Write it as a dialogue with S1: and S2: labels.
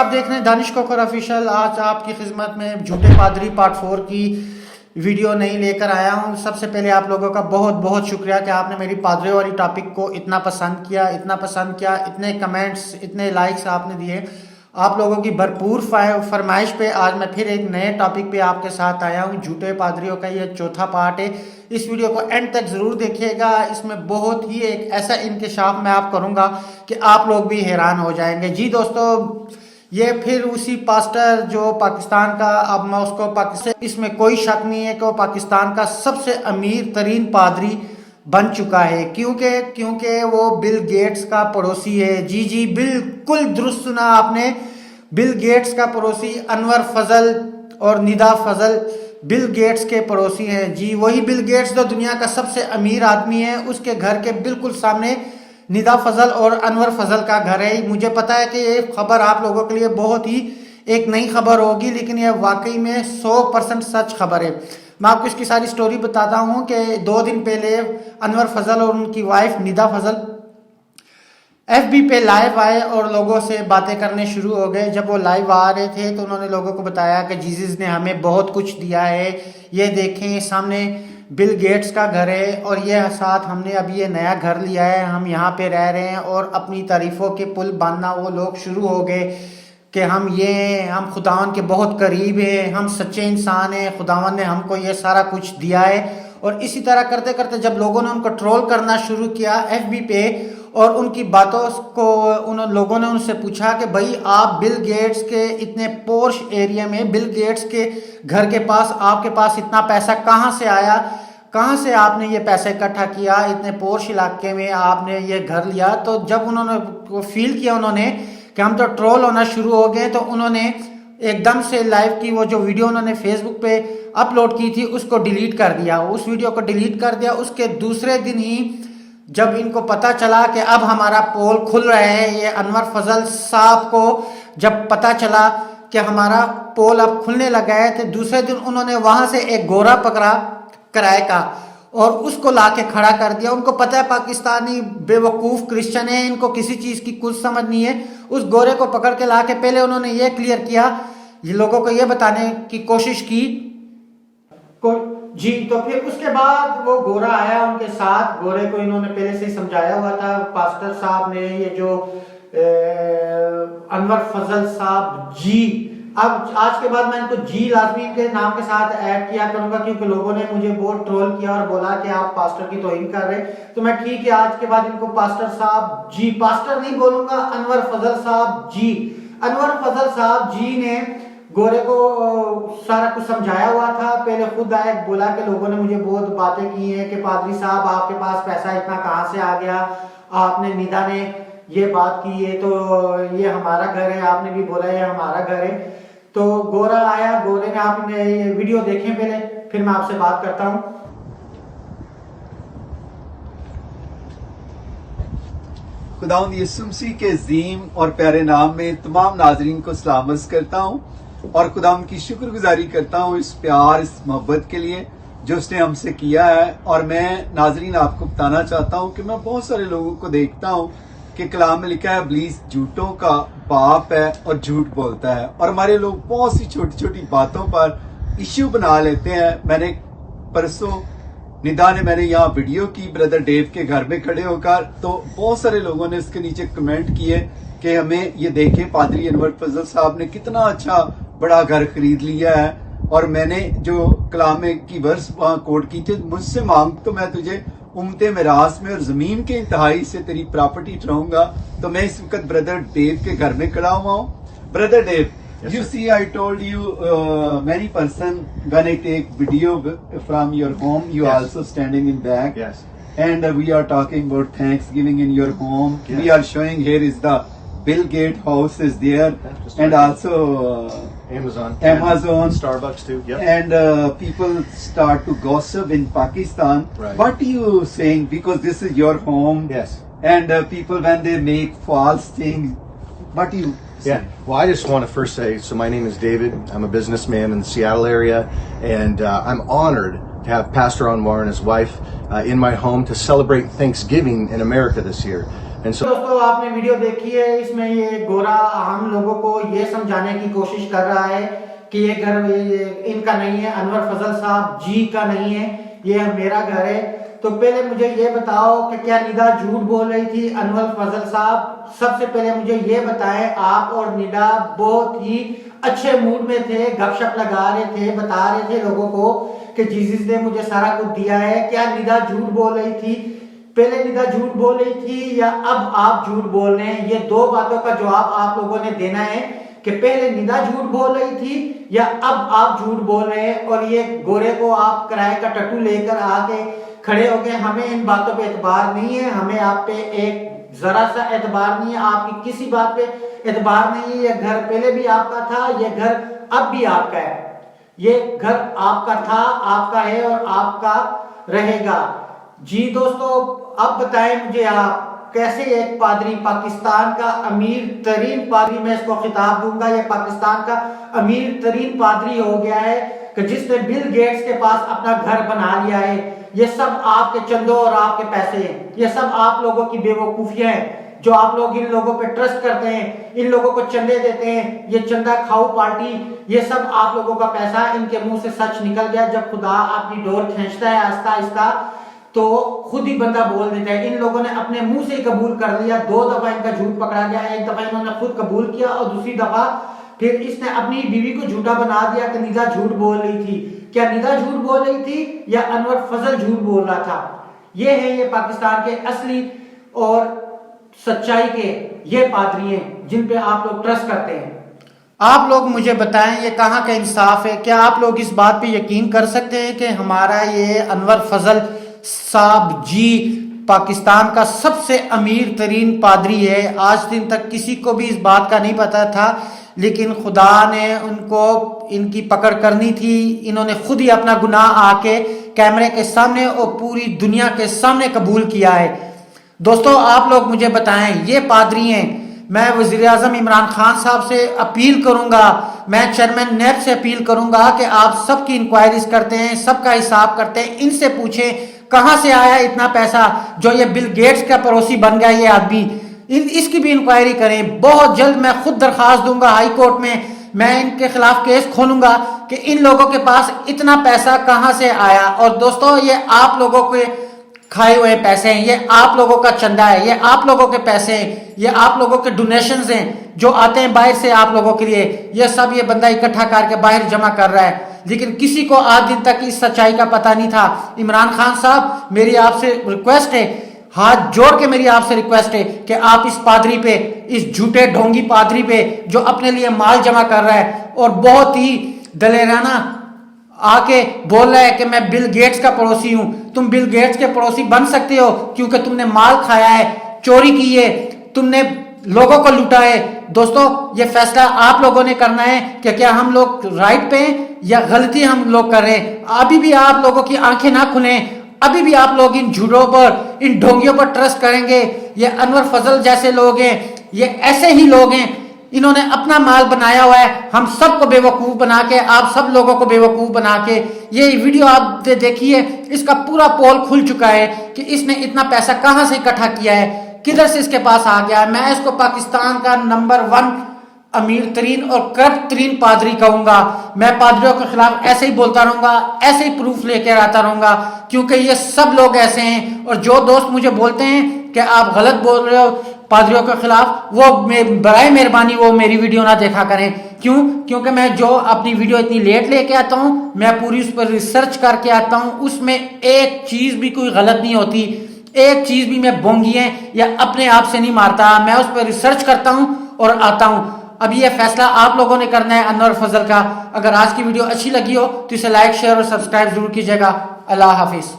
S1: आप देख रहे हैं दानिश कोकर ऑफिशियल। आज आपकी खिदमत में झूठे पादरी पार्ट 4 की वीडियो नहीं लेकर आया हूं। सबसे पहले आप लोगों का बहुत बहुत शुक्रिया कि आपने मेरी पादरी वाली टॉपिक को इतना पसंद किया, इतने कमेंट्स, इतने लाइक्स आपने दिए। आप लोगों की भरपूर फरमाइश पे आज मैं फिर एक नए टॉपिक पे आपके साथ आया हूं। झूठे पादरियों का ये चौथा पार्ट है। इस वीडियो को एंड तक ज़रूर देखिएगा। इसमें बहुत ही एक ऐसा इंकशाफ मैं आप करूंगा कि आप लोग भी हैरान हो जाएंगे। जी दोस्तों, ये फिर उसी पास्टर जो पाकिस्तान का, अब मैं उसको पाकिस्तान, इसमें कोई शक नहीं है कि वो पाकिस्तान का सबसे अमीर तरीन पादरी बन चुका है। क्योंकि वो बिल गेट्स का पड़ोसी है। जी बिल्कुल दुरुस्त सुना आपने, बिल गेट्स का पड़ोसी। अनवर फजल और निदा फजल बिल गेट्स के पड़ोसी हैं। जी वही बिल गेट्स जो दुनिया का सबसे अमीर आदमी है, उसके घर के बिल्कुल सामने निदा फजल और अनवर फजल का घर है। मुझे पता है कि ये खबर आप लोगों के लिए बहुत ही एक नई खबर होगी, लेकिन यह वाकई में 100% सच खबर है। मैं आपको इसकी सारी स्टोरी बताता हूँ कि 2 दिन पहले अनवर फजल और उनकी वाइफ निदा फजल FB पे लाइव आए और लोगों से बातें करने शुरू हो गए। जब वो लाइव आ रहे थे तो उन्होंने लोगों को बताया कि जीसस ने हमें बहुत कुछ दिया है। ये देखें, सामने बिल गेट्स का घर है और ये साथ हमने अभी ये नया घर लिया है, हम यहाँ पे रह रहे हैं। और अपनी तारीफों के पुल बांधना वो लोग शुरू हो गए कि हम खुदावन के बहुत करीब हैं, हम सच्चे इंसान हैं, खुदावन ने हमको ये सारा कुछ दिया है। और इसी तरह करते करते जब लोगों ने उनको ट्रोल करना शुरू किया FB पे, और उनकी बातों को उन लोगों ने उनसे पूछा कि भाई आप बिल गेट्स के इतने पोर्श एरिया में, बिल गेट्स के घर के पास आपके पास इतना पैसा कहाँ से आया, कहाँ से आपने ये पैसा इकट्ठा किया, इतने पोर्श इलाके में आपने ये घर लिया। तो जब उन्होंने फील किया उन्होंने कि हम तो ट्रोल होना शुरू हो गए, तो उन्होंने एकदम से लाइव की वो जो वीडियो उन्होंने फेसबुक पे अपलोड की थी उसको डिलीट कर दिया। उस वीडियो को डिलीट कर दिया। उसके दूसरे दिन ही जब इनको पता चला कि अब हमारा पोल खुल रहा है, ये अनवर फजल साहब को जब पता चला कि हमारा पोल अब खुलने लगा है, तो दूसरे दिन उन्होंने वहां से एक गोरा पकड़ा किराए का और उसको लाके खड़ा कर दिया। उनको पता है पाकिस्तानी बेवकूफ़ क्रिश्चियन है, इनको किसी चीज़ की कुछ समझ नहीं है। उस गोरे को पकड़ के लाके पहले उन्होंने ये क्लियर किया, ये लोगों को ये बताने की कोशिश की जी। तो फिर उसके बाद वो गोरा आया उनके साथ। गोरे को इन्होंने पहले से समझाया हुआ था पास्टर साहब ने, ये जो अनवर फजल साहब जी। अब आज के बाद मैं इनको जी लाजमी के नाम के साथ ऐड किया करूंगा, क्योंकि लोगों ने मुझे बहुत ट्रोल किया और बोला कि आप पास्टर की तौहीन कर रहे। तो मैं ठीक है, आज के बाद इनको पास्टर साहब जी, पास्टर नहीं बोलूंगा, अनवर फजल साहब जी। अनवर फजल साहब जी ने गोरे को सारा कुछ समझाया हुआ था। पहले खुद आए, बोला कि लोगों ने मुझे बहुत बातें की हैं कि पादरी साहब आपके पास पैसा इतना कहाँ से आ गया, आपने निदा ने ये बात की है, तो ये हमारा घर है, आपने भी बोला ये हमारा घर है। तो गोरा आया, गोरे ने, आपने ये वीडियो देखें पहले, फिर मैं आपसे बात करता हूँ।
S2: खुदावंद यीशु मसीह के अजीम और प्यारे नाम में तमाम नाजरीन को सलामत करता हूँ और खुदावंद की शुक्रगुजारी करता हूँ इस प्यार, इस मोहब्बत के लिए जो उसने हमसे किया है। और मैं नाजरीन आपको बताना चाहता हूँ कि मैं बहुत सारे लोगों को देखता हूँ कि कलाम में लिखा है इब्लीस झूठों का बाप है और झूठ बोलता है, और हमारे लोग बहुत सी छोटी छोटी बातों पर इश्यू बना लेते हैं। मैंने परसों निदा ने, मैंने यहाँ वीडियो की ब्रदर डेव के घर में खड़े होकर, तो बहुत सारे लोगों ने इसके नीचे कमेंट किए कि हमें ये देखे पादरी अनवर फजल साहब ने कितना अच्छा बड़ा घर खरीद लिया है। और मैंने जो कलाम की वर्स वहां कोट की थी, मुझसे मांग तो मैं तुझे उम्मते मिरास में और जमीन के इंतहाई से तेरी प्रॉपर्टी ठहराऊंगा। तो मैं इस वक्त ब्रदर डेव के घर में खड़ा हुआ हूँ। Brother Dave,
S3: Yes,
S2: you
S3: sir.
S2: see, I told you many person when I take video from your home, you
S3: Yes.
S2: also standing in back.
S3: Yes.
S2: And we are talking about Thanksgiving in your home.
S3: Yes.
S2: We are showing here is the Bill Gates house is there,
S3: just
S2: and
S3: right
S2: also
S3: Amazon.
S2: Amazon.
S3: And Starbucks too. Yep.
S2: And people start to gossip in Pakistan.
S3: Right.
S2: What are you saying? Because this is your home.
S3: Yes.
S2: And people when they make false things, what you
S3: Yeah. Well, I just want to first say, so my name is David. I'm a businessman in the Seattle area, and I'm honored to have Pastor Anwar and his wife in my home to celebrate Thanksgiving in America this year. And so
S1: दोस्तों आपने video देखी है, इसमें ये गोरा हम लोगों को ये समझाने की कोशिश कर रहा है कि ये घर इनका नहीं है, अनवर फजल साहब जी का नहीं है, ये मेरा घर है। तो पहले मुझे ये बताओ कि क्या निदा झूठ बोल रही थी अनवर फजल साहब? सबसे पहले मुझे ये बताएं, आप और निदा बहुत ही अच्छे मूड में थे, गपशप लगा रहे थे, बता रहे थे लोगों को कि जीसस ने मुझे सारा कुछ दिया है। क्या निदा झूठ बोल रही थी? पहले निदा झूठ बोल रही थी या अब आप झूठ बोल रहे हैं? ये दो बातों का जवाब आप लोगों ने देना है कि पहले निदा झूठ बोल रही थी या अब आप झूठ बोल रहे हैं। और ये गोरे को आप किराए का टट्टू लेकर आके खड़े हो गए। हमें इन बातों पे एतबार नहीं है, हमें आप पे एक जरा सा एतबार नहीं है, आपकी किसी बात पे एतबार नहीं है। ये घर पहले भी आपका था, ये घर अब भी आपका है। ये घर आपका था, आपका है और आपका रहेगा। जी दोस्तों, अब बताएं मुझे आप कैसे एक पादरी, पाकिस्तान का अमीर तरीन पादरी, मैं इसको खिताब दूंगा, ये पाकिस्तान का अमीर तरीन पादरी हो गया है कि जिसने बिल गेट्स के पास अपना घर बना लिया है। ये सब आपके चंदों और आपके पैसे हैं, ये सब आप लोगों की बेवकूफियां हैं जो आप लोग इन लोगों पे ट्रस्ट करते हैं, इन लोगों को चंदे देते हैं। ये चंदा खाऊ पार्टी, ये सब आप लोगों का पैसा। इनके मुंह से सच निकल गया। जब खुदा आपकी डोर खींचता है आहिस्ता आहिस्ता तो खुद ही बंदा बोल देता है। इन लोगों ने अपने मुंह से ही कबूल कर लिया। 2 दफा इनका झूठ पकड़ा गया, एक दफा इन्होंने खुद कबूल किया और दूसरी दफा फिर इसने अपनी बीवी को झूठा बना दिया कि निदा झूठ बोल रही थी। क्या निदा झूठ बोल रही थी या अनवर फजल झूठ बोल रहा था? ये है ये पाकिस्तान के असली और सच्चाई के ये पादरी हैं जिन पे आप लोग ट्रस्ट करते हैं। आप लोग मुझे बताएं ये कहाँ का इंसाफ है? क्या आप लोग इस बात पे यकीन कर सकते हैं कि हमारा ये अनवर फजल साहब जी पाकिस्तान का सबसे अमीर तरीन पादरी है? आज दिन तक किसी को भी इस बात का नहीं पता था, लेकिन खुदा ने उनको इनकी पकड़ करनी थी। इन्होंने खुद ही अपना गुनाह आके कैमरे के सामने और पूरी दुनिया के सामने कबूल किया है। दोस्तों आप लोग मुझे बताएं, ये पादरी हैं। मैं वज़ीर आज़म इमरान खान साहब से अपील करूंगा, मैं चेयरमैन नैब से अपील करूंगा कि आप सबकी इंक्वायरीज करते हैं, सबका हिसाब करते हैं, इनसे पूछें कहां से आया इतना पैसा जो ये बिल गेट्स का पड़ोसी बन गया ये आदमी। इसकी भी इंक्वायरी करें। बहुत जल्द मैं खुद दरखास्त दूंगा हाई कोर्ट में, मैं इनके खिलाफ केस खोलूंगा कि इन लोगों के पास इतना पैसा कहां से आया। और दोस्तों ये आप लोगों के खाए हुए पैसे हैं, ये आप लोगों का चंदा है, ये आप लोगों के पैसे हैं, ये आप लोगों के डोनेशंस हैं जो आते हैं बाहर से आप लोगों के लिए। ये सब ये बंदा इकट्ठा करके बाहर जमा कर रहा है, लेकिन किसी को आज दिन तक इस सच्चाई का पता नहीं था। इमरान खान साहब मेरी आपसे रिक्वेस्ट है, हाथ जोड़ के मेरी आपसे रिक्वेस्ट है कि आप इस पादरी पे, इस झूठे ढोंगी पादरी पे जो अपने लिए माल जमा कर रहा है और बहुत ही दलेराना आके बोल रहा है कि मैं बिल गेट्स का पड़ोसी हूं। तुम बिल गेट्स के पड़ोसी बन सकते हो क्योंकि तुमने माल खाया है, चोरी की है, तुमने लोगों को लूटा है। दोस्तों ये फैसला आप लोगों ने करना है कि क्या हम लोग राइट पे हैं या गलती हम लोग कर रहे हैं। अभी भी आप लोगों की आंखें ना खुलें, अभी भी आप लोग इन झूठों पर, इन ढोंगियों पर ट्रस्ट करेंगे। ये अनवर फजल जैसे लोग हैं, ये ऐसे ही लोग हैं, इन्होंने अपना माल बनाया हुआ है। हम सबको बेवकूफ बना के, आप सब लोगों को बेवकूफ बना के, ये वीडियो आप देखिए, इसका पूरा पोल खुल चुका है कि इसने इतना पैसा कहां से इकट्ठा किया है, किधर से इसके पास आ गया। मैं इसको पाकिस्तान का नंबर 1 अमीर तरीन और करप्ट तरीन पादरी कहूंगा। मैं पादरियों के खिलाफ ऐसे ही बोलता रहूंगा, ऐसे ही प्रूफ लेकर आता रहूंगा, क्योंकि ये सब लोग ऐसे हैं। और जो दोस्त मुझे बोलते हैं कि आप गलत बोल रहे हो पादरियों के खिलाफ, वो बराए मेहरबानी वो मेरी वीडियो ना देखा करें। क्यों? क्योंकि मैं जो अपनी वीडियो इतनी लेट लेके आता हूँ, मैं पूरी उस पर रिसर्च करके आता हूँ, उसमें एक चीज भी कोई गलत नहीं होती, एक चीज भी मैं बोंगियां या अपने आप से नहीं मारता। मैं उस पर रिसर्च करता हूँ और आता हूँ। अब ये फैसला आप लोगों ने करना है अनवर फजल का। अगर आज की वीडियो अच्छी लगी हो तो इसे लाइक, शेयर और सब्सक्राइब जरूर कीजिएगा। अल्लाह हाफिज।